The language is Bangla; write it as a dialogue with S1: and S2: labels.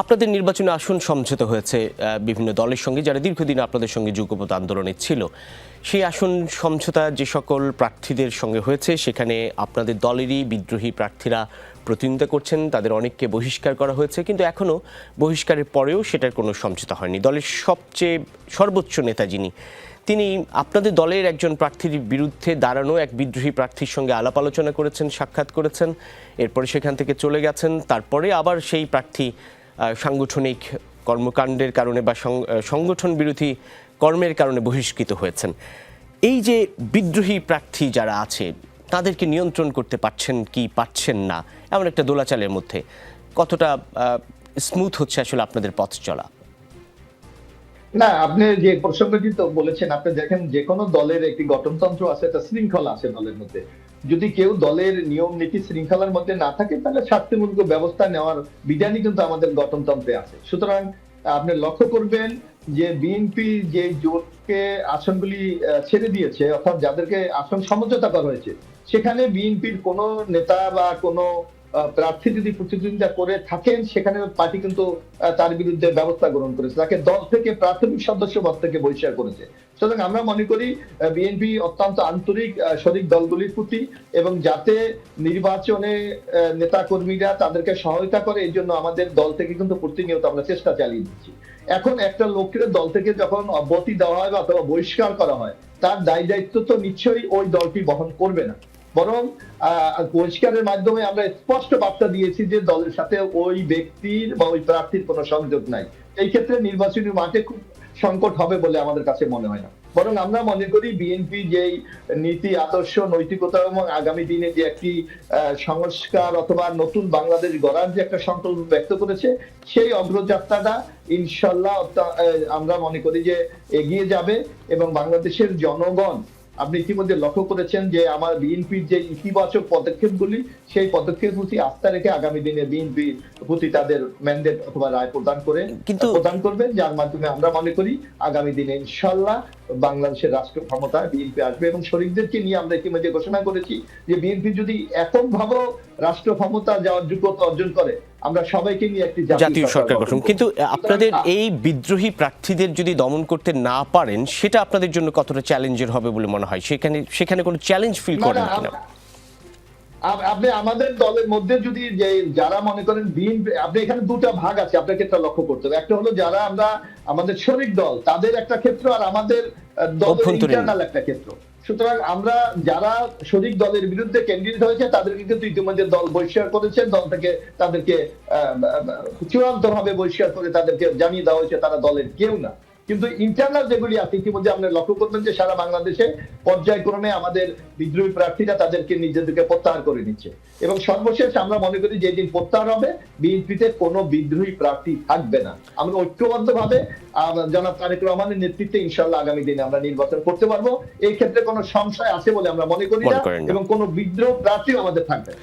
S1: আপনাদের নির্বাচনে আসন সমঝোতা হয়েছে বিভিন্ন দলের সঙ্গে, যারা দীর্ঘদিন আপনাদের সঙ্গে যুগপৎ আন্দোলনে ছিল। সেই আসন সমঝোতা যে সকল প্রার্থীদের সঙ্গে হয়েছে, সেখানে আপনাদের দলেরই বিদ্রোহী প্রার্থীরা প্রতিদ্বন্দ্বিতা করছেন, তাদের অনেককে বহিষ্কার করা হয়েছে, কিন্তু এখনও বহিষ্কারের পরেও সেটার কোনো সমঝোতা হয়নি। দলের সবচেয়ে সর্বোচ্চ নেতা যিনি, তিনি আপনাদের দলের একজন প্রার্থীর বিরুদ্ধে দাঁড়ানো এক বিদ্রোহী প্রার্থীর সঙ্গে আলাপ আলোচনা করেছেন, সাক্ষাৎ করেছেন, এরপরে সেখান থেকে চলে গেছেন। তারপরে আবার সেই প্রার্থী সাংগঠনিক কর্মকাণ্ডের কারণে বা সংগঠন বিরোধী কর্মের কারণে বহিষ্কৃত হয়েছেন। এই যে বিদ্রোহী প্রার্থী যারা আছে, তাদেরকে নিয়ন্ত্রণ করতে পারছেন কি পারছেন না, এমন একটা দোলাচালের মধ্যে কতটা স্মুথ হচ্ছে আসলে আপনাদের পথ চলা?
S2: না, আপনি যে প্রসঙ্গটি তো বলেছেন, আপনি দেখেন যে কোনো দলের একটি গঠনতন্ত্র আছে, একটা শৃঙ্খলা আছে দলের মধ্যে। যদি কেউ দলের নিয়ম নীতি শৃঙ্খলার মধ্যে না থাকে, তাহলে শাস্তিমূলক ব্যবস্থা নেওয়ার বিধানই কিন্তু আমাদের গঠনতন্ত্রে আছে। সুতরাং আপনি লক্ষ্য করবেন যে বিএনপি যে জোটকে আসনগুলি ছেড়ে দিয়েছে, অর্থাৎ যাদেরকে আসন সমঝোতা করা হয়েছে, সেখানে বিএনপির কোন নেতা বা কোন প্রার্থী যদি প্রতিদ্বন্দ্বিতা করে থাকেন, সেখানে পার্টি কিন্তু তার বিরুদ্ধে ব্যবস্থা গ্রহণ করেছে, তাকে দল থেকে প্রাথমিক সদস্য পদ থেকে বহিষ্কার করেছে। সুতরাং আমরা মনে করি বিএনপি অত্যন্ত আন্তরিক শরিক দলগুলির প্রতি, এবং যাতে নির্বাচনে নেতা কর্মীরা তাদেরকে সহায়তা করে, এই জন্য আমাদের দল থেকে কিন্তু প্রতিনিয়ত আমরা চেষ্টা চালিয়ে দিচ্ছি। এখন একটা লোকের দল থেকে যখন অব্যাহতি দেওয়া হয় বা অথবা বহিষ্কার করা হয়, তার দায় দায়িত্ব তো নিশ্চয়ই ওই দলটি বহন করবে না, বরং বহিষ্কারের মাধ্যমে আমরা স্পষ্ট বার্তা দিয়েছি যে দলের সাথে ওই ব্যক্তির বা ওই প্রার্থীর কোনো সংযোগ নাই। এই ক্ষেত্রে নির্বাচনী মাঠে খুব সংকট হবে বলে আমাদের কাছে মনে হয় না, বরং আমরা মনে করি বিএনপি যেই নীতি আদর্শ নৈতিকতা এবং আগামী দিনে যে একটি সংস্কার অথবা নতুন বাংলাদেশ গড়ার যে একটা সংকল্প ব্যক্ত করেছে, সেই অগ্রযাত্রাটা ইনশাল্লাহ আমরা মনে করি যে এগিয়ে যাবে। এবং বাংলাদেশের জনগণ, আপনি ইতিমধ্যে লক্ষ্য করেছেন যে আমার বিএনপির যে ইতিবাচক পদক্ষেপগুলি, সেই পদক্ষেপের প্রতি আস্থা রেখে আগামী দিনে বিএনপির প্রতি তাদের ম্যান্ডেট অথবা রায় প্রদান করবেন, যার মাধ্যমে আমরা মনে করি আগামী দিনে ইনশাল্লাহ বাংলাদেশের রাষ্ট্র ক্ষমতায় বিএনপি আসবে। এবং শরীরদেরকে নিয়ে আমরা ইতিমধ্যে ঘোষণা করেছি যে বিএনপি যদি এককভাবে রাষ্ট্র ক্ষমতা যাওয়ার যোগ্যতা অর্জন করে, আমরা সবাইকে নিয়ে একটি
S1: জাতীয় সরকার গঠন। কিন্তু আপনাদের এই বিদ্রোহী প্রার্থীদের যদি দমন করতে না পারেন, সেটা আপনাদের জন্য কতটা চ্যালেঞ্জের হবে বলে মনে হয়? সেখানে কোনো চ্যালেঞ্জ ফিল করেন কিনা?
S2: আপনি আমাদের দলের মধ্যে যদি যে যারা মনে করেন বিএনপি, আপনি এখানে দুটা ভাগ আছে, আপনাকে একটা লক্ষ্য করতে হবে। একটা হলো যারা আমরা আমাদের শরিক দল, তাদের একটা ক্ষেত্র, আর আমাদের দলের ইন্টারনাল একটা ক্ষেত্র। সুতরাং আমরা যারা শরিক দলের বিরুদ্ধে ক্যান্ডিডেট হয়েছে, তাদেরকে কিন্তু ইতিমধ্যে দল বহিষ্কার করেছে, দল থেকে তাদেরকে চূড়ান্ত ভাবে বহিষ্কার করে তাদেরকে জানিয়ে দেওয়া হয়েছে তারা দলের কেউ না। কিন্তু ইন্টারনাল যেগুলি আছে, ইতিমধ্যে আপনি লক্ষ্য করবেন যে সারা বাংলাদেশে পর্যায়ক্রমে আমাদের বিদ্রোহী প্রার্থীরা তাদেরকে নিজেদেরকে প্রত্যাহার করে নিচ্ছে। এবং সর্বশেষ আমরা মনে করি যে দিন প্রত্যাহার হবে, বিএনপিতে কোনো বিদ্রোহী প্রার্থী থাকবে না। আমরা ঐক্যবদ্ধ ভাবে জনাব তারেক রহমানের নেতৃত্বে ইনশাল্লাহ আগামী দিনে আমরা নির্বাচন করতে পারবো। এই ক্ষেত্রে কোনো সংশয় আছে বলে আমরা মনে করি না, এবং কোনো বিদ্রোহ প্রার্থীও আমাদের থাকবে না।